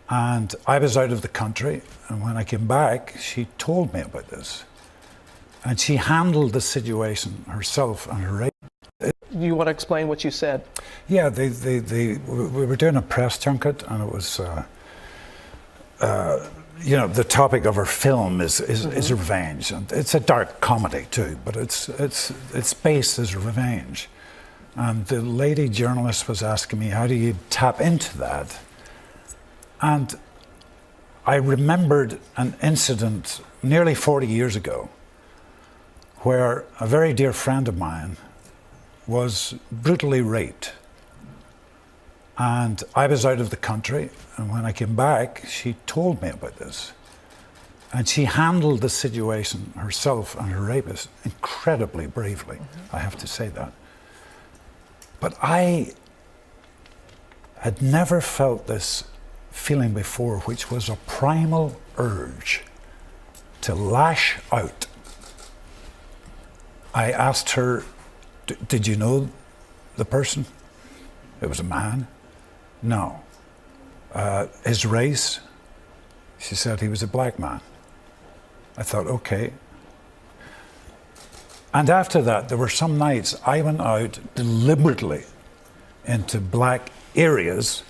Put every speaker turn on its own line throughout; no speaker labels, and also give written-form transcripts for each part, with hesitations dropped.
And I was out of the country, and when I came back, she told me about this. And she handled the situation herself and her rape.
You want to explain what you said?
Yeah, we were doing a press junket, and it was, you know, the topic of her film is revenge, and it's a dark comedy too, but its base is revenge. And the lady journalist was asking me, how do you tap into that? And I remembered an incident nearly 40 years ago where a very dear friend of mine was brutally raped. And I was out of the country, and when I came back, she told me about this. And she handled the situation herself and her rapist incredibly bravely, I have to say that. But I had never felt this feeling before, which was a primal urge to lash out. I asked her, did you know the person? It was a man. No. His race? She said he was a black man. I thought, okay. And after that, there were some nights I went out deliberately into black areas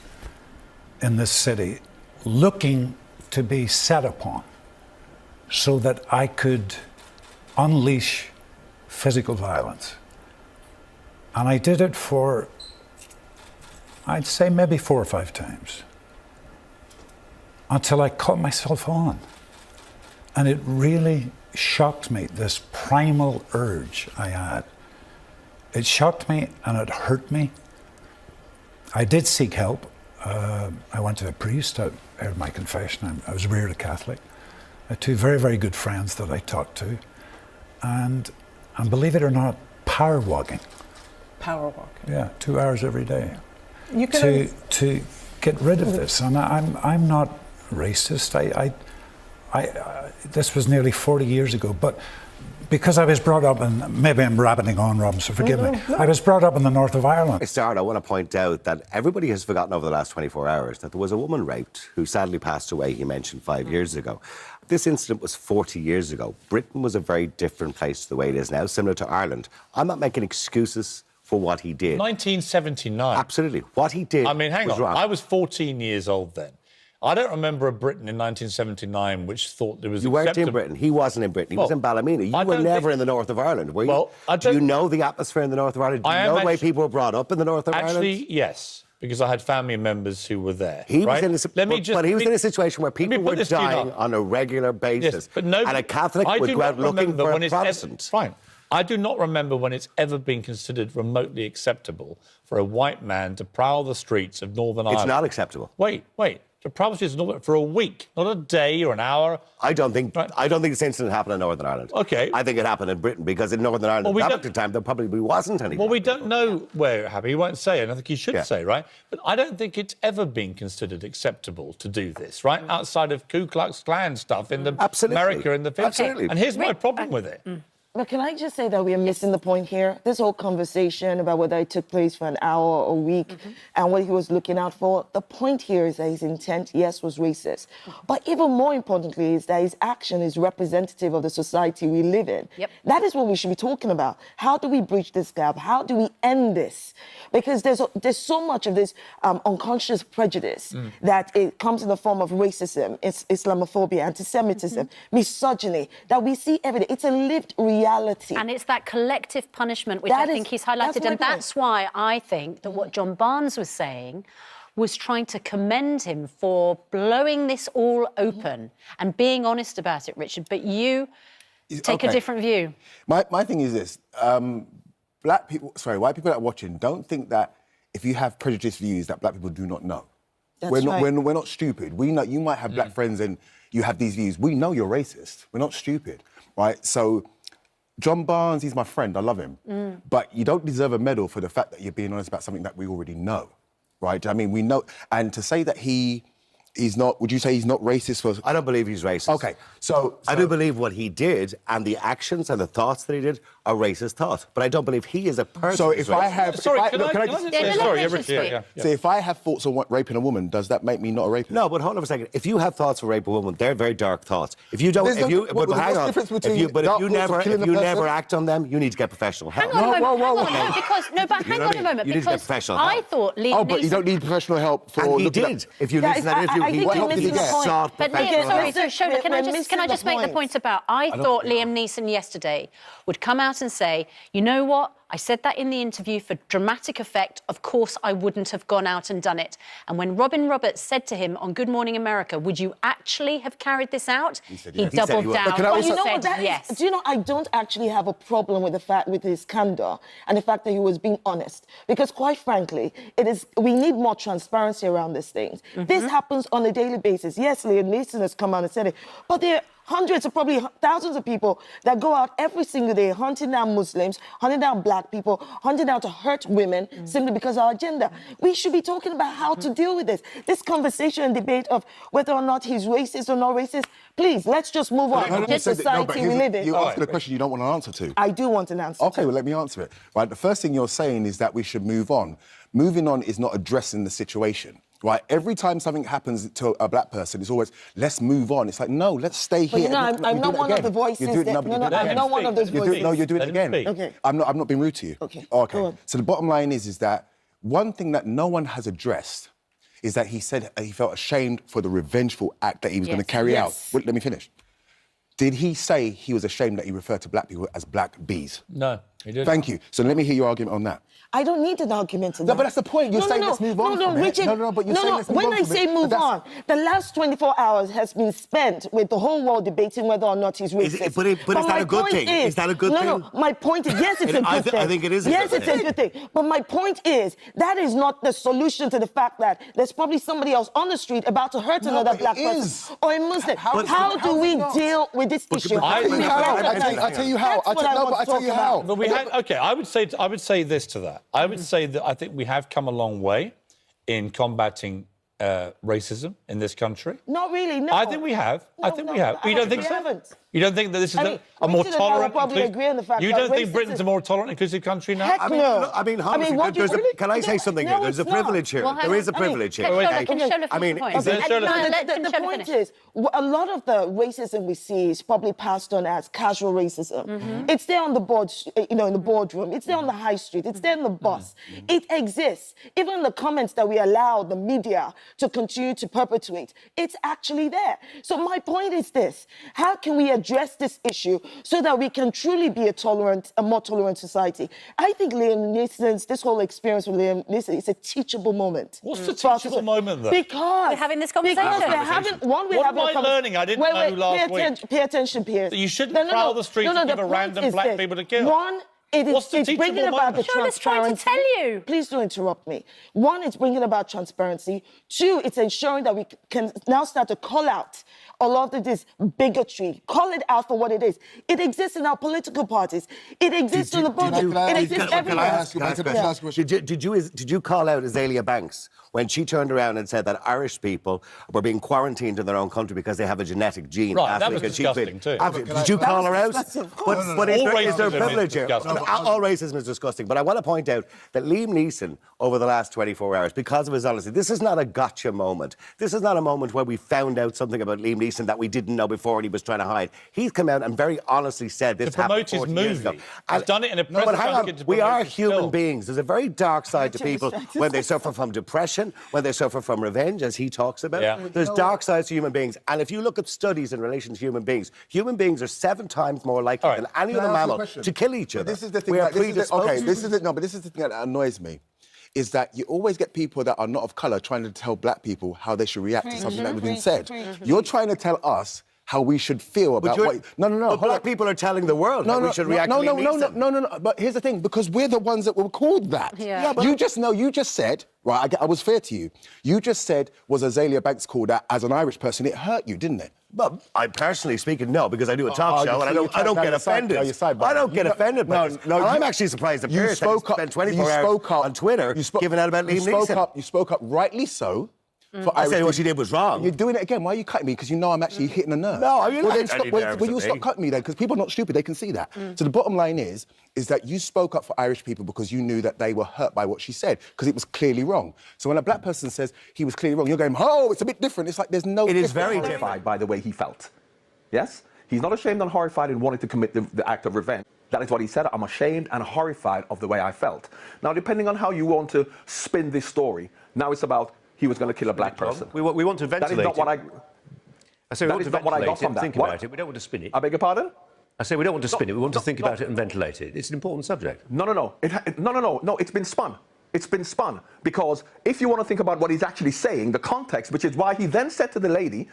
in this city, looking to be set upon so that I could unleash physical violence. And I did it for, I'd say maybe 4 or 5 times, until I caught myself on. And it really shocked me, this primal urge I had. It shocked me and it hurt me. I did seek help. I went to a priest, I heard my confession, I was reared a Catholic. I had 2 very, very good friends that I talked to. And believe it or not, power walking. Power walking? Yeah, 2 hours every day. You can to get rid of this. And I'm not racist. This was nearly 40 years ago, but because I was brought up in, maybe I'm rabbiting on, Robin, so forgive me. I was brought up in the north of Ireland.
To start, I want to point out that everybody has forgotten over the last 24 hours that there was a woman raped who sadly passed away, he mentioned, 5 years ago. This incident was 40 years ago. Britain was a very different place to the way it is now, similar to Ireland. I'm not making excuses for what he did.
1979.
Absolutely. What he did.
I mean, hang on.
Wrong.
I was 14 years old then. I don't remember a Britain in 1979 which thought there was
You weren't in Britain. He wasn't in Britain. He was in Ballymena. You were never in the north of Ireland, were you?
Well,
do you know the atmosphere in the north of Ireland? Do you know the way people were brought up in the north of Ireland?
Actually, yes, because I had family members who were there.
He
right?
was in a situation where people were dying on a regular basis.
Yes, but nobody,
and a Catholic would go out looking for a Protestant.
Fine. I do not remember when it's ever been considered remotely acceptable for a white man to prowl the streets of Northern Ireland.
It's not acceptable.
Wait. To prowl the streets of Northern for a week, not a day or an hour.
I don't think this incident happened in Northern Ireland.
OK.
I think it happened in Britain, because in Northern Ireland at that particular time there probably wasn't any.
Well, we don't know where it happened. He won't say, and I think he should say, right? But I don't think it's ever been considered acceptable to do this, right? Outside of Ku Klux Klan stuff in America in the 50s.
Absolutely.
And here's my problem with it.
But can I just say that we are missing the point here? This whole conversation about whether it took place for an hour or a week and what he was looking out for, the point here is that his intent, yes, was racist. But even more importantly is that his action is representative of the society we live in. That is what we should be talking about. How do we bridge this gap? How do we end this? Because there's so much of this unconscious prejudice that it comes in the form of racism, Islamophobia, anti-Semitism, misogyny, that we see every day. It's a lived reality.
And it's that collective punishment which I think he's highlighted. And that's why I think that what John Barnes was saying was trying to commend him for blowing this all open and being honest about it, Richard. But you take a different view.
My thing is this. White people that are watching, don't think that if you have prejudiced views that black people do not know. We're not stupid. We know you might have black friends and you have these views. We know you're racist. We're not stupid, right? So John Barnes, he's my friend. I love him. But you don't deserve a medal for the fact that you're being honest about something that we already know, right? I mean, we know. And to say that he's not, would you say he's not racist?
I don't believe he's racist.
OK, so
I do believe what he did and the actions and the thoughts that he did a racist thought. But I don't believe he is a person.
So if I have...
Sorry,
if I,
can
no,
I
can I
just...
just...
Yeah,
sorry,
let me
Richard,
just
yeah.
So if I have thoughts on raping a woman, does that make me not a rapist?
No, but hold on for a second. If you have thoughts for rape a woman, they're very dark thoughts. If you don't,
There's
if
no-
you, but
what's
hang
the
on.
difference
If
between
you, but
dark
if you
thoughts of
never,
killing
if you
a
never
person-
act on them, you need to get professional help.
Hang on a moment,
Whoa,
hang on, because, no, but hang
know
on
what I
a
mean?
moment,
You need to get
because
professional
I
help.
thought Liam
Oh, but you
Neeson...
don't need professional help for
And he
looking
did.
at...
If you
Guys,
listen to that interview,
I think
he
you're missing the point.
sought
But
professional
Liam, sorry,
help.
so Shola, can I just make the point about... I thought Liam Neeson yesterday would come out and say, you know what? I said that in the interview for dramatic effect. Of course, I wouldn't have gone out and done it. And when Robin Roberts said to him on Good Morning America, would you actually have carried this out? He
yes.
doubled
He said he would.
down.
But
can I
He
also-
You know
said
what that is?
yes.
Do you know, I don't actually have a problem with the fact, with his candor and the fact that he was being honest. Because quite frankly, we need more transparency around these things. This happens on a daily basis. Yes, Liam Neeson has come out and said it, but there are hundreds or probably thousands of people that go out every single day hunting down Muslims, hunting down black people, hunting down to hurt women simply because of our gender. We should be talking about how to deal with this. This conversation and debate of whether or not he's racist or not racist, please, let's just move on.
No,
This
so that- no, but
society we
here's-
live in.
You're asking a question you don't want an answer to.
I do want an answer.
Okay, well, let me answer it. Right, the first thing you're saying is that we should move on. Moving on is not addressing the situation. Right, every time something happens to a black person, it's always, let's move on. It's like, no, let's stay
But
here.
you know, I'm
You
not
do it
one of
again.
the voices
You do it-
that-
no, but you
no,
do
no,
it
I'm
again.
not one of those
You do it-
voices.
No, you're doing
Let
it
him
again.
speak.
Okay.
I'm not being rude to you.
Okay,
Okay.
go on.
So the bottom line is that one thing that no one has addressed is that he said he felt ashamed for the revengeful act that he was going to carry out.
Yes.
Wait, let me finish. Did he say he was ashamed that he referred to black people as black bees?
No, he didn't.
Thank you. So let me hear your argument on that.
I don't need an argument to that.
No, but that's the point. You're saying let's move on
No,
from it.
Richard.
No, but you're saying let's move
when
on
I
from
say
it, but
move
that's-
on, the last 24 hours has been spent with the whole world debating whether or not he's racist.
But is that
my
a good
point
thing? Is that a good
no,
thing?
No, my point is, yes, it's a good thing.
I think it is a
yes,
good
it's a good thing. But my point is, that is not the solution to the fact that there's probably somebody else on the street about to hurt another
but
black
it
person
is.
or a Muslim.
How
do we
is it not?
deal with this issue?
I
I tell you how. I tell you how.
That's what I want to
I tell
talk
you
about.
how.
But we had, okay, I would say this to that. I would say that I think we have come a long way in combating racism in this country.
Not really, no.
I think we have. I think we have.
I
You don't think
we
so?
haven't.
You don't think that this is
I mean,
a more
Richard and I will
tolerant,
probably agree on the fact
you
that
don't think
racism-
Britain's a more tolerant, inclusive country now?
Heck no.
Honestly,
what
there's
you-
can I say something
No,
here? There's a
it's not.
privilege here.
Well, hang
There
on.
is a privilege here.
Shola,
okay?
can Shola
I mean,
finish
is
the
there-
point?
Shola-
No, let
the
Shola
point
finish.
is, a lot of the racism we see is probably passed on as casual racism. It's there on the board, in the boardroom. It's there on the high street. It's there in the bus. It exists. Even the comments that we allow the media to continue to perpetuate, it's actually there. So my point is this: how can we address this issue so that we can truly be a more tolerant society? I think this whole experience with Liam Neeson is a teachable moment.
What's the
for us
teachable
to-
moment, though?
Because
We're having this conversation.
Because we're having
What am I learning I didn't know last week?
Pay attention, Piers.
That you shouldn't prowl the streets and give a random black people to kill.
One,
What's the
it's
teachable
bringing about the
moment?
Shola's trying to
transparency.
tell you.
Please don't interrupt me. One, it's bringing about transparency. Two, it's ensuring that we can now start to call out a lot of this bigotry. Call it out for what it is. It exists in our political parties. It exists in the boardroom. It exists everywhere.
Did you call out Azalea Banks when she turned around and said that Irish people were being quarantined in their own country because they have a genetic gene?
Right, that
week,
was
and she's
disgusting too.
Did you call her out? But is
All
there
racism is
privilege here?
disgusting.
All racism is disgusting. But I want to point out that Liam Neeson, over the last 24 hours, because of his honesty, this is not a gotcha moment. This is not a moment where we found out something about Liam Neeson that we didn't know before and he was trying to hide. He's come out and very honestly said this
To promote
happened
his
40 years
movie.
ago.
He's done it in a
No, but
press
hang on.
junket to
We
promote
are
his
human
film.
beings. There's a very dark side to people when they suffer from depression, when they suffer from revenge, as he talks about.
Yeah.
There's dark sides to human beings. And if you look at studies in relation to human beings are 7 times more likely
All right.
than any
Can I
other
ask you a
mammal
question?
to kill each
But
other.
this is the thing.
We are
this is
predisposed.
this is the thing that annoys me, is that you always get people that are not of colour trying to tell black people how they should react to something that was been said. You're trying to tell us how we should feel about what... No.
But black people are telling the world how we should react to Liam Neeson.
No. But here's the thing, because we're the ones that were called that.
Yeah.
You just said, right, I was fair to you. You just said, was Azalea Banks called that as an Irish person? It hurt you, didn't it?
Well, I personally speaking, no, because I do a talk show and I don't get offended.
I
I don't get offended by this. And I'm actually surprised that Piers spent 24 hours on Twitter giving out about Liam Neeson.
You spoke up rightly so, for
I
Irish
say what
people.
she did was wrong.
You're doing it again. Why are you cutting me? Because you know I'm actually hitting a nerve.
No, I mean,
well,
I
then
don't
stop,
need
well,
nerves
will you
from
stop
me.
cutting me then? Because people are not stupid. They can see that. So the bottom line is that you spoke up for Irish people because you knew that they were hurt by what she said, because it was clearly wrong. So when a black person says he was clearly wrong, you're going, oh, it's a bit different. It's like there's no.
It is very
Horrified
different.
by the way he felt. Yes? He's not ashamed and horrified and wanted to commit the act of revenge. That is what he said. I'm ashamed and horrified of the way I felt. Now, depending on how you want to spin this story, now it's about he was going to kill a black person.
We want to ventilate
That is not what
I say we want to
not what I got
ventilate it
from
and
that.
think
What?
about it. We don't want to spin it.
I beg your pardon?
I say we don't want to spin it. We want to think about it and ventilate it. It's an important subject.
No, it's been spun. It's been spun because if you want to think about what he's actually saying, the context, which is why he then said to the lady,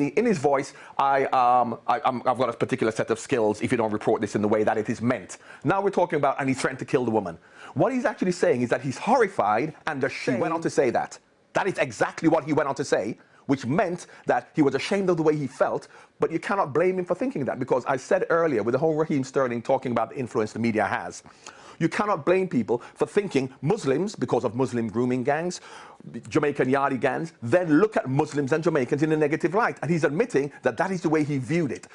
in his voice, I've got a particular set of skills if you don't report this in the way that it is meant. Now we're talking about, and he threatened to kill the woman. What he's actually saying is that he's horrified and ashamed. He went on to say that. That is exactly what he went on to say, which meant that he was ashamed of the way he felt, but you cannot blame him for thinking that, because I said earlier, with the whole Raheem Sterling talking about the influence the media has, you cannot blame people for thinking Muslims, because of Muslim grooming gangs, Jamaican yardie gangs, then look at Muslims and Jamaicans in a negative light. And he's admitting that that is the way he viewed it.